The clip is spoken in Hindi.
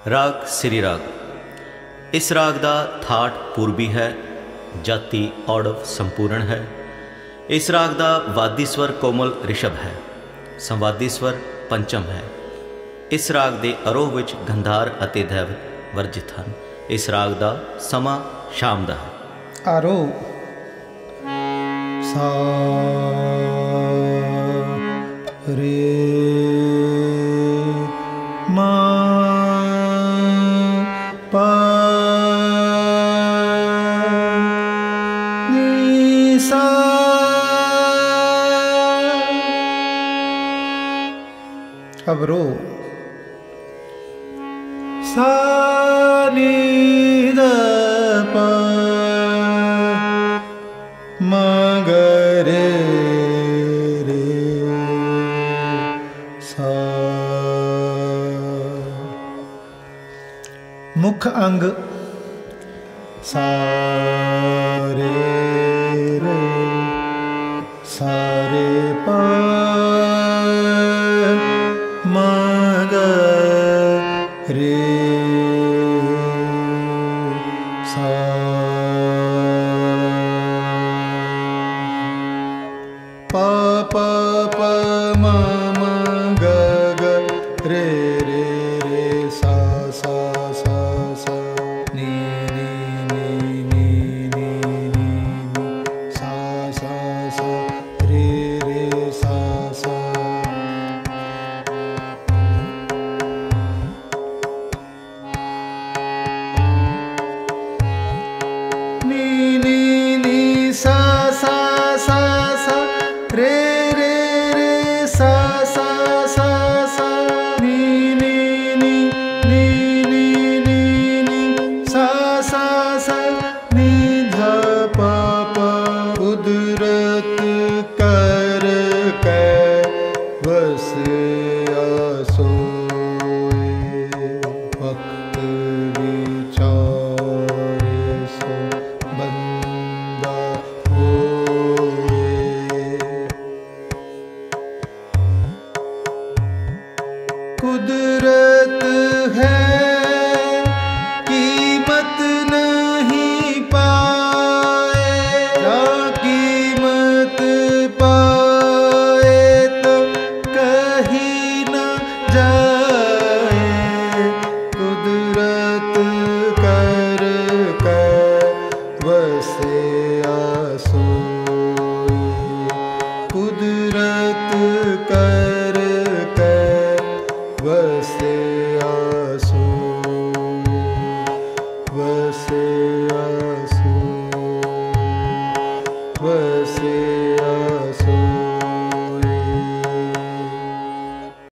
राग सिरी राग। इस राग का थाट पूर्वी है, जाति औड़व संपूर्ण है। इस राग का वादी स्वर कोमल ऋषभ है, संवादी स्वर पंचम है। इस राग के आरोह विच गंधार अते दैवत वर्जित हैं। इस राग का समा शाम का है। आरोह सा रे मा पा नी सा। अवरोह सा नी द पा मा ग रे रे सा। मुख अंग सा रे रे सा रे पा मा ग रे सा। पा पा पा मा मा ग ग रे रे रे सा सा सा सा नी नी नी नी नी नी सा सा सा रे रे सा सा। नी नी नी सा सा सा सा रे रे रे सा सा सा सा नी नी नी नी नी नी नी सा सा सा नी ध प प। कुदरत कर कै बस आसोए, वक्त विचारे सो बंदा होए। कुदरत है कीमत नहीं पाए, या कीमत पाए तो कहीं न जाए। कुदरत कर वसे आसोए, कुदरत कर वसे आसोए, वसे आसोए, वसे